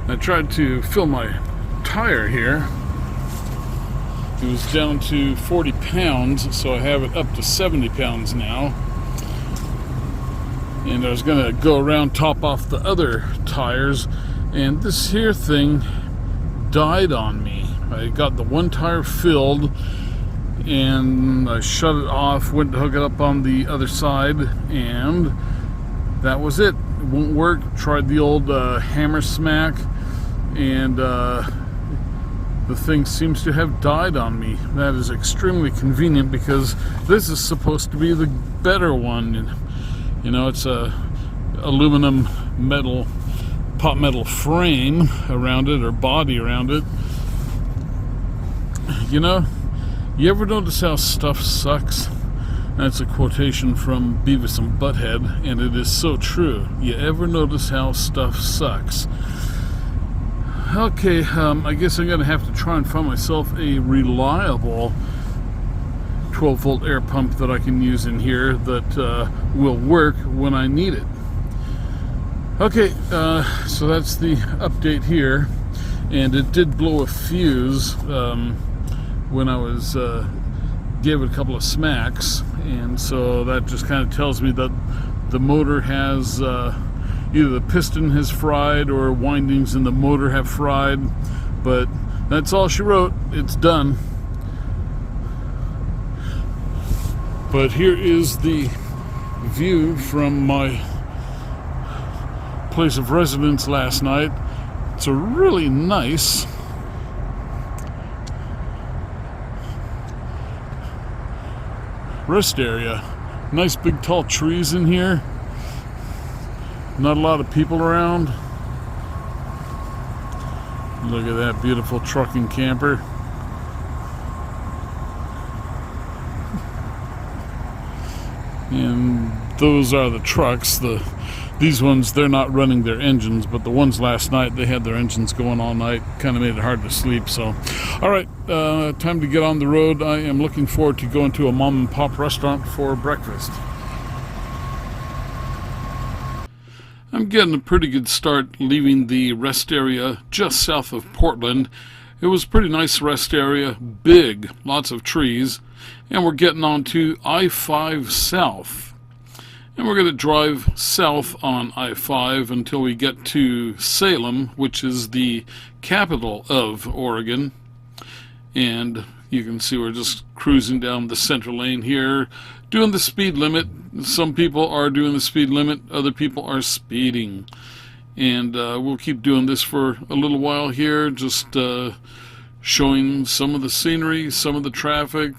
I tried to fill my tire here. It was down to 40 pounds, so I have it up to 70 pounds now. And I was going to go around, top off the other tires, and this here thing died on me. I got the one tire filled, and I shut it off, went to hook it up on the other side, and that was it. It won't work. Tried the old hammer smack, and the thing seems to have died on me. That is extremely convenient because this is supposed to be the better one. You know, it's a aluminum metal, pot metal frame around it, or body around it. You know, you ever notice how stuff sucks? That's a quotation from Beavis and Butthead, and it is so true. You ever notice how stuff sucks? Okay, I guess I'm going to have to try and find myself a reliable 12-volt air pump that I can use in here that will work when I need it. Okay, so that's the update here, and it did blow a fuse when I was gave it a couple of smacks, and so that just kind of tells me that the motor has either the piston has fried or windings in the motor have fried, but that's all she wrote. It's done. But here is the view from my place of residence last night. It's a really nice rest area. Nice big tall trees in here. Not a lot of people around. Look at that beautiful truck and camper. And those are the trucks. These ones, they're not running their engines, but the ones last night, they had their engines going all night. Kind of made it hard to sleep. So, all right, time to get on the road. I am looking forward to going to a mom and pop restaurant for breakfast. I'm getting a pretty good start leaving the rest area just south of Portland. It was a pretty nice rest area, big, lots of trees, and we're getting on to I-5 South. And we're going to drive south on I-5 until we get to Salem, which is the capital of Oregon. And you can see we're just cruising down the center lane here, doing the speed limit. Some people are doing the speed limit, other people are speeding. And we'll keep doing this for a little while here, just showing some of the scenery, some of the traffic,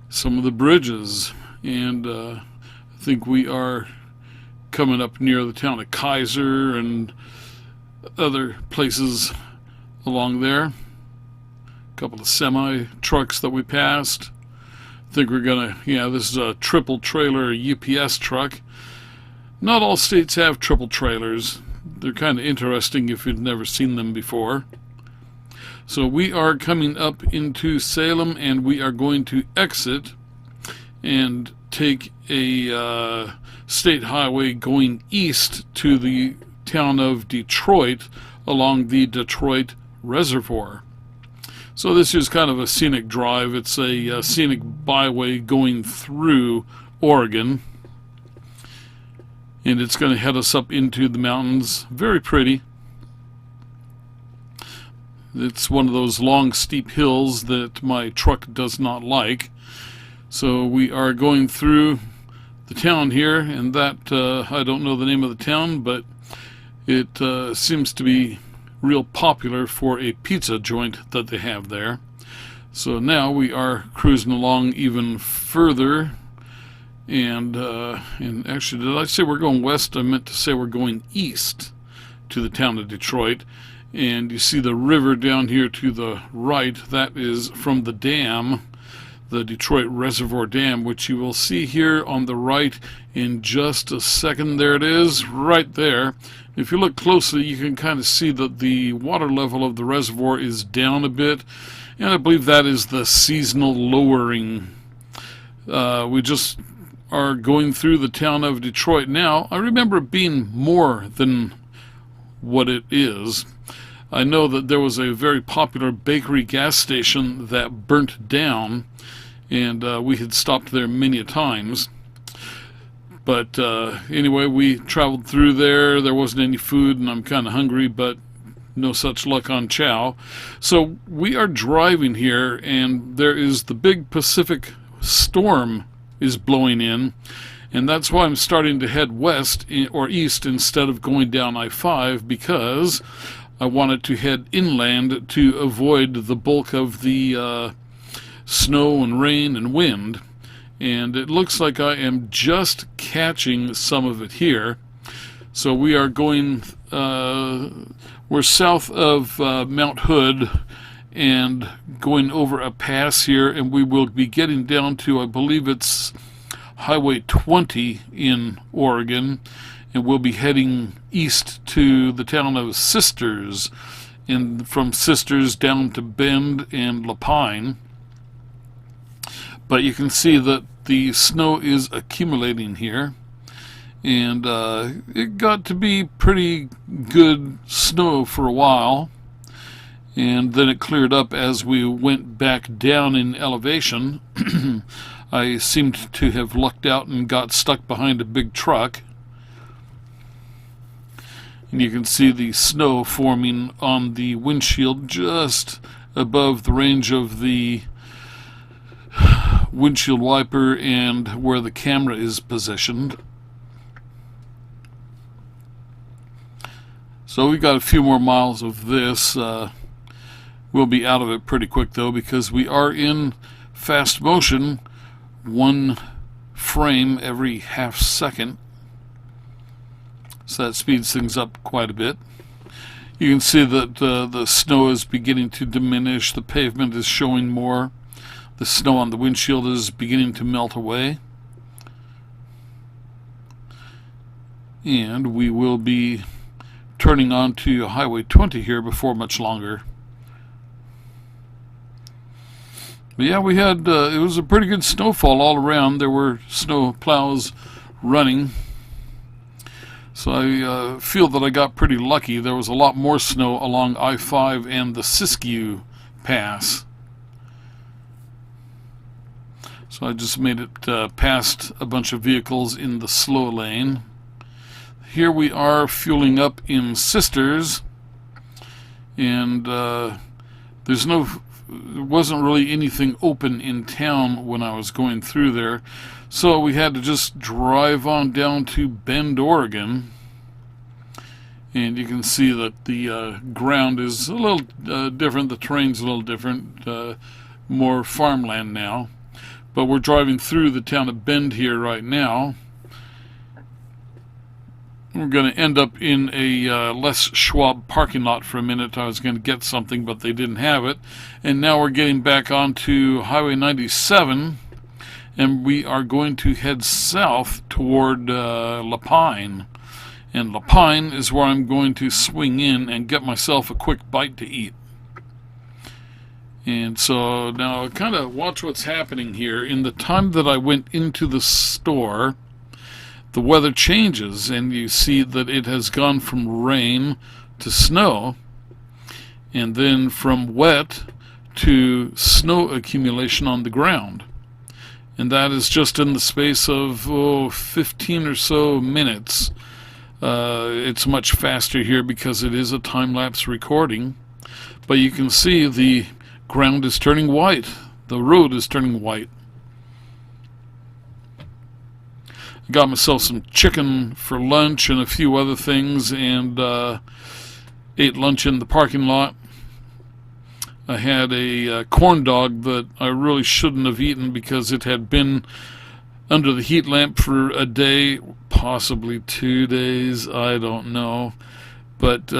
some of the bridges. And I think we are coming up near the town of Kaiser and other places along there. A couple of semi trucks that we passed. I think we're gonna, yeah, this is a triple trailer UPS truck. Not all states have triple trailers. They're kind of interesting if you've never seen them before. So we are coming up into Salem, and we are going to exit and take a state highway going east to the town of Detroit along the Detroit Reservoir. So this is kind of a scenic drive. It's a scenic byway going through Oregon, and it's going to head us up into the mountains. Very pretty. It's one of those long steep hills that my truck does not like. So we are going through the town here, and that I don't know the name of the town, but it seems to be real popular for a pizza joint that they have there. So now we are cruising along even further, and actually, did I say we're going west? I meant to say we're going east to the town of Detroit. And you see the river down here to the right. That is from the dam, the Detroit Reservoir Dam, which you will see here on the right in just a second. There it is, right there. If you look closely, you can kind of see that the water level of the reservoir is down a bit, and I believe that is the seasonal lowering. We just are going through the town of Detroit now. I remember it being more than what it is. I know that there was a very popular bakery gas station that burnt down, and we had stopped there many a times. But anyway, we traveled through there. There wasn't any food, and I'm kind of hungry, but no such luck on chow. So we are driving here, and there is the big Pacific storm is blowing in, and that's why I'm starting to head west or east instead of going down I-5, because I wanted to head inland to avoid the bulk of the snow and rain and wind. And it looks like I am just catching some of it here. So we are going, we're south of Mount Hood and going over a pass here, and we will be getting down to, I believe it's Highway 20 in Oregon, and we'll be heading east to the town of Sisters, and from Sisters down to Bend and Lapine. But you can see that the snow is accumulating here, and it got to be pretty good snow for a while, and then it cleared up as we went back down in elevation. I seemed to have lucked out and got stuck behind a big truck, and you can see the snow forming on the windshield just above the range of the windshield wiper and where the camera is positioned. So we got a few more miles of this. We'll be out of it pretty quick though, because we are in fast motion, one frame every half second, so that speeds things up quite a bit. You can see that the snow is beginning to diminish, the pavement is showing more. The snow on the windshield is beginning to melt away. And we will be turning onto Highway 20 here before much longer. But yeah, we had, it was a pretty good snowfall all around. There were snow plows running. So I feel that I got pretty lucky. There was a lot more snow along I-5 and the Siskiyou Pass. So I just made it past a bunch of vehicles in the slow lane. Here we are fueling up in Sisters, and there wasn't really anything open in town when I was going through there, so we had to just drive on down to Bend, Oregon. And you can see that the ground is a little different, the terrain's a little different, more farmland now. But we're driving through the town of Bend here right now. We're going to end up in a Les Schwab parking lot for a minute. I was going to get something, but they didn't have it. And now we're getting back onto Highway 97, and we are going to head south toward Lapine. And Lapine is where I'm going to swing in and get myself a quick bite to eat. And so now kind of watch what's happening here. In the time that I went into the store, the weather changes, and you see that it has gone from rain to snow, and then from wet to snow accumulation on the ground. And that is just in the space of 15 or so minutes. It's much faster here because it is a time-lapse recording. But you can see the ground is turning white. The road is turning white. I got myself some chicken for lunch and a few other things, and ate lunch in the parking lot. I had a corn dog that I really shouldn't have eaten because it had been under the heat lamp for a day, possibly 2 days, I don't know. But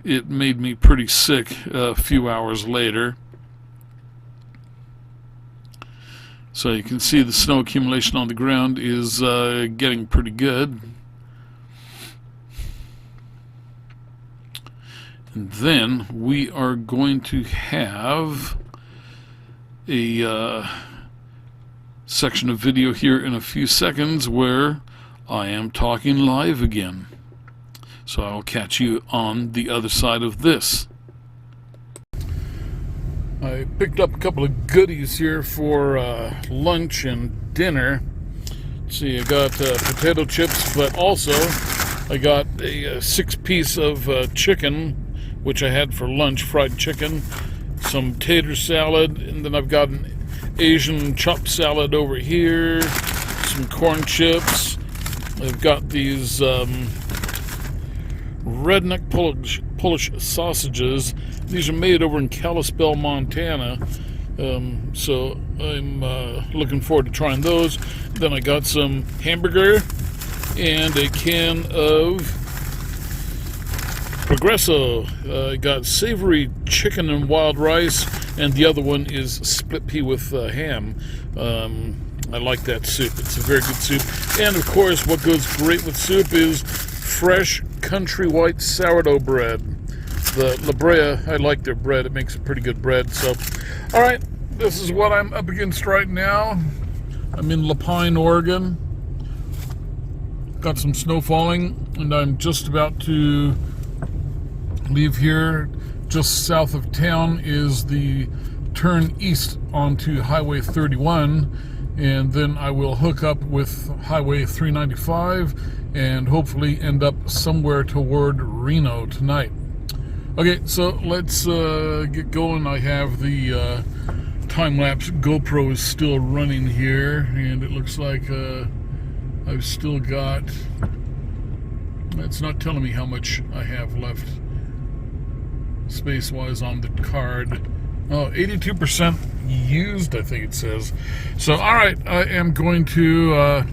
it made me pretty sick a few hours later. So you can see the snow accumulation on the ground is getting pretty good. And then we are going to have a section of video here in a few seconds where I am talking live again. So I'll catch you on the other side of this. I picked up a couple of goodies here for lunch and dinner. Let's see, I got potato chips, but also I got a 6-piece of chicken, which I had for lunch, fried chicken, some tater salad, and then I've got an Asian chopped salad over here, some corn chips. I've got these redneck Polish sausages. These are made over in Kalispell, Montana. So I'm looking forward to trying those. Then I got some hamburger and a can of Progresso. I got savory chicken and wild rice, and the other one is split pea with ham. I like that soup. It's a very good soup. And of course, what goes great with soup is fresh country white sourdough bread. The La Brea, I like their bread. It makes a pretty good bread. So, all right, this is what I'm up against right now. I'm in Lapine, Oregon. Got some snow falling, and I'm just about to leave here. Just south of town is the turn east onto Highway 31, and then I will hook up with Highway 395 and hopefully end up somewhere toward Reno tonight. Okay, so let's get going. I have the time-lapse GoPro is still running here, and it looks like I've still got, it's not telling me how much I have left space-wise on the card. Oh, 82% used, I think it says. So, all right, I am going to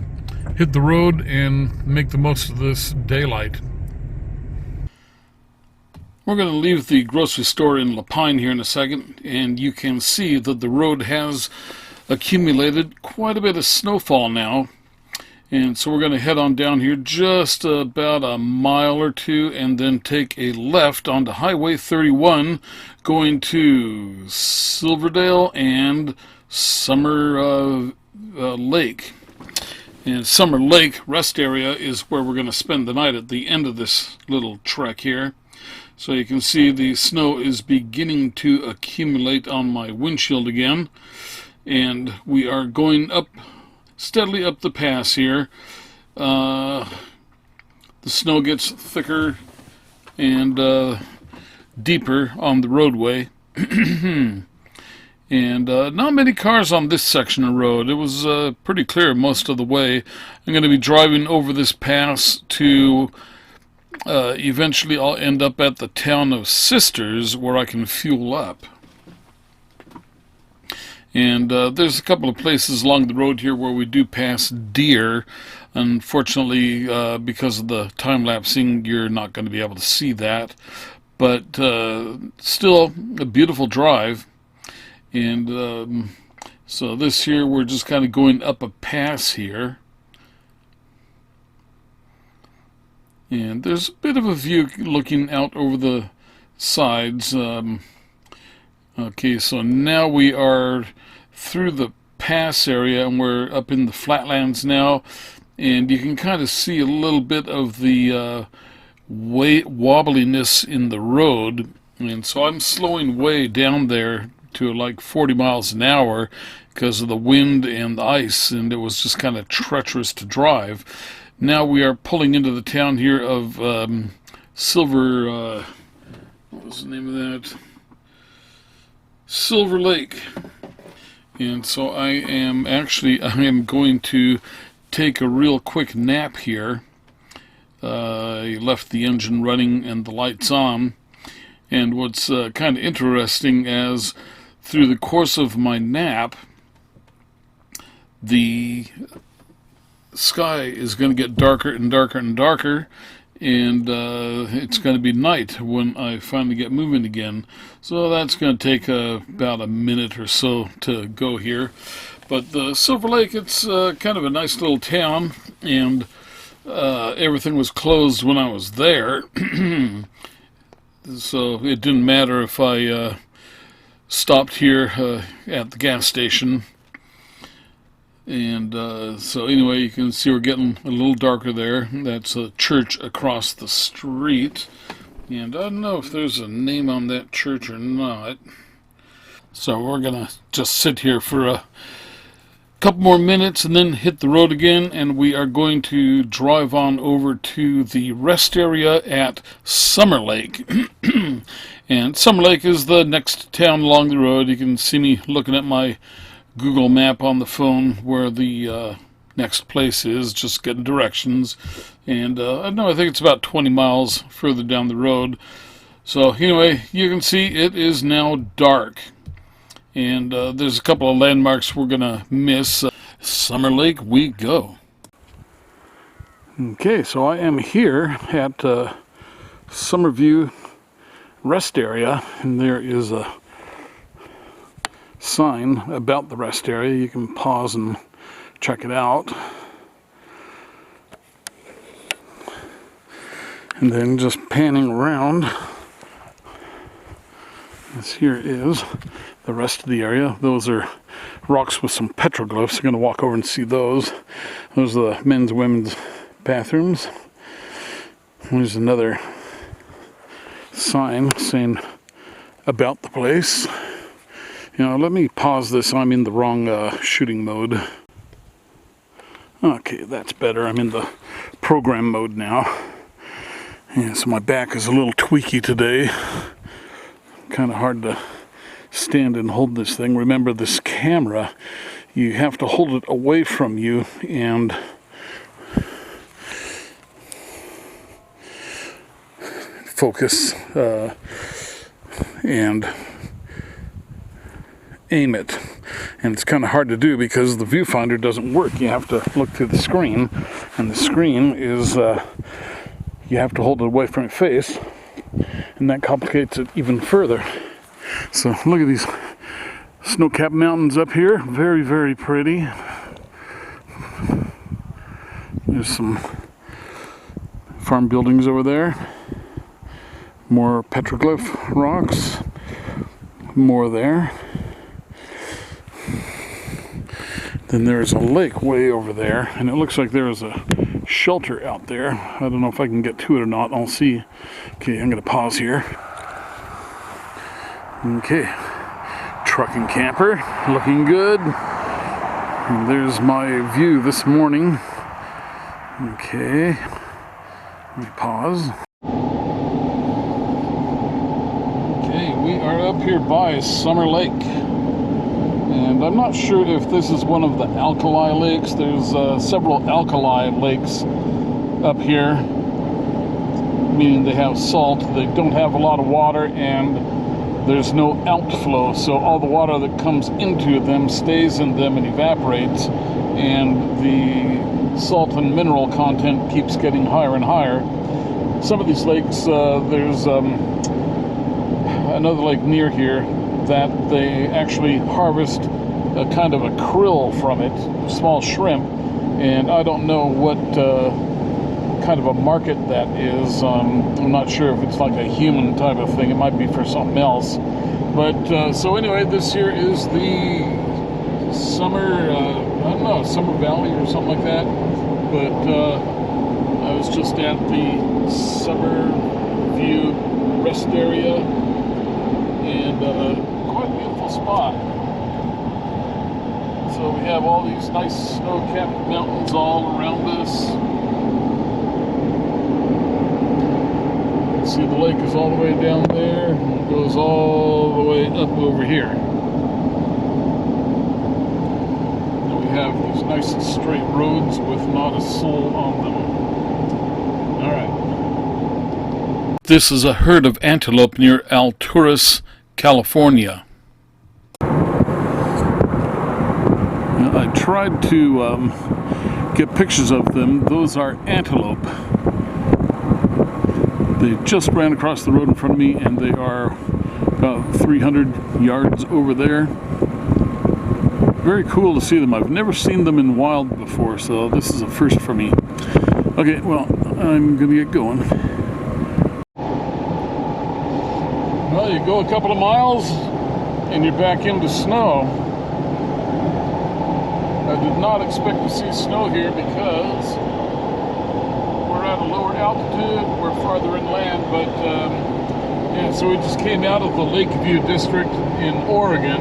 hit the road and make the most of this daylight. We're going to leave the grocery store in Lapine here in a second, and you can see that the road has accumulated quite a bit of snowfall now. And so we're going to head on down here just about a mile or two and then take a left onto Highway 31 going to Silverdale and Summer Lake. And Summer Lake rest area is where we're going to spend the night at the end of this little trek here. So you can see the snow is beginning to accumulate on my windshield again. And we are going up steadily up the pass here. The snow gets thicker and deeper on the roadway. And not many cars on this section of road. It was pretty clear most of the way. I'm going to be driving over this pass to eventually I'll end up at the town of Sisters where I can fuel up. And there's a couple of places along the road here where we do pass deer. Unfortunately, because of the time-lapsing, you're not going to be able to see that. But still, a beautiful drive. And so this here, we're just kind of going up a pass here. And there's a bit of a view looking out over the sides. Okay, so now we are through the pass area and we're up in the flatlands now, and you can kind of see a little bit of the wobbliness in the road, and so I'm slowing way down there to like 40 miles an hour because of the wind and the ice, and it was just kind of treacherous to drive. Now we are pulling into the town here of Silver, what was the name of that? Silver Lake. And so I am going to take a real quick nap here. I left the engine running and the lights on. And what's kind of interesting, as through the course of my nap, the sky is going to get darker and darker and darker, and it's going to be night when I finally get moving again. So that's going to take about a minute or so to go here. But the Silver Lake, it's kind of a nice little town, and everything was closed when I was there. So it didn't matter if I stopped here at the gas station. And so anyway, you can see we're getting a little darker there. That's a church across the street. And I don't know if there's a name on that church or not. So we're going to just sit here for a couple more minutes and then hit the road again. And we are going to drive on over to the rest area at Summer Lake. And Summer Lake is the next town along the road. You can see me looking at my Google map on the phone where the next place is, just getting directions. And I don't know, I think it's about 20 miles further down the road. So anyway, you can see it is now dark. And there's a couple of landmarks we're going to miss. Summer Lake we go. Okay, so I am here at Summerview Rest Area, and there is a sign about the rest area. You can pause and check it out. And then just panning around, this here is the rest of the area. Those are rocks with some petroglyphs. I'm going to walk over and see those. Those are the men's and women's bathrooms. There's another sign saying about the place. You know, let me pause this. I'm in the wrong shooting mode. Okay, that's better. I'm in the program mode now. Yeah, so my back is a little tweaky today. Kind of hard to stand and hold this thing. Remember, this camera, you have to hold it away from you and focus and aim it. And it's kind of hard to do because the viewfinder doesn't work. You have to look through the screen, and the screen is you have to hold it away from your face, and that complicates it even further. So look at these snow-capped mountains up here. Very, very pretty. There's some farm buildings over there. More petroglyph rocks. More there. Then there's a lake way over there, and it looks like there is a shelter out there. I don't know if I can get to it or not. I'll see. Okay, I'm going to pause here. Okay, truck and camper, looking good. And there's my view this morning. Okay, let me pause. Okay, we are up here by Summer Lake. And I'm not sure if this is one of the alkali lakes. There's several alkali lakes up here, meaning they have salt. They don't have a lot of water, and there's no outflow, so all the water that comes into them stays in them and evaporates, and the salt and mineral content keeps getting higher and higher. Some of these lakes, there's another lake near here that they actually harvest a kind of a krill from it, small shrimp, and I don't know what kind of a market that is. I'm not sure if it's like a human type of thing. It might be for something else. But so anyway, this here is the Summer, I don't know, Summer Valley or something like that. But I was just at the Summer View rest area, and quite a beautiful spot. So we have all these nice snow-capped mountains all around us. See, the lake is all the way down there and goes all the way up over here. And we have these nice straight roads with not a soul on them. Alright. This is a herd of antelope near Alturas, California. Now, I tried to get pictures of them. Those are antelope. They just ran across the road in front of me, and they are about 300 yards over there. Very cool to see them. I've never seen them in wild before, so this is a first for me. Okay, well, I'm going to get going. Well, you go a couple of miles, and you're back into snow. I did not expect to see snow here because we're at a lower altitude, we're farther inland, but yeah, so we just came out of the Lakeview district in Oregon.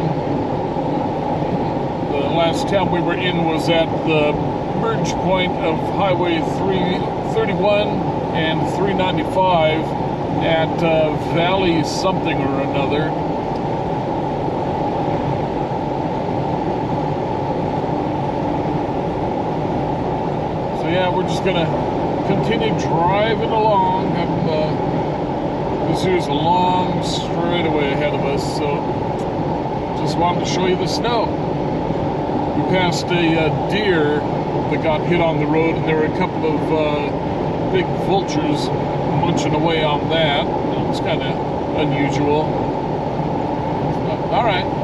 The last town we were in was at the merge point of Highway 331 and 395 at Valley something or another. So yeah, we're just gonna continue driving along. This here's a long straightaway ahead of us, so just wanted to show you the snow. We passed a deer that got hit on the road, and there were a couple of big vultures munching away on that. It's kind of unusual. All right.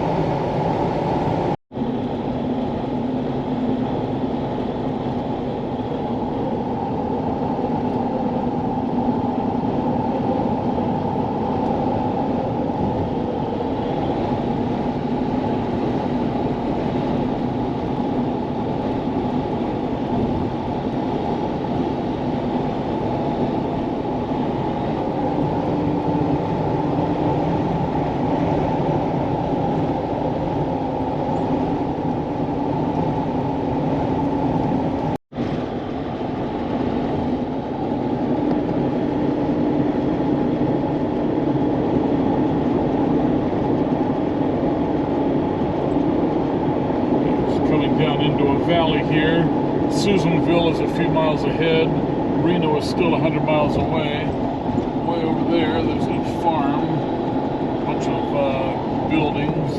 Down into a valley here. Susanville is a few miles ahead. Reno is still 100 miles away. Way over there, there's a farm, a bunch of buildings.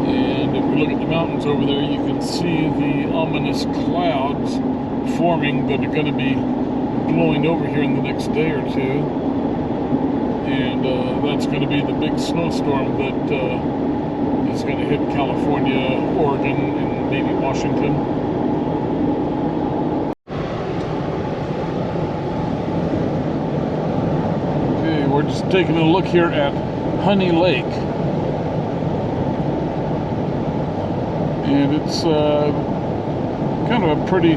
And if we look at the mountains over there, you can see the ominous clouds forming that are going to be blowing over here in the next day or two. And that's going to be the big snowstorm that is going to hit California, Oregon, and maybe Washington. Okay, we're just taking a look here at Honey Lake. And it's kind of a pretty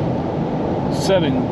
setting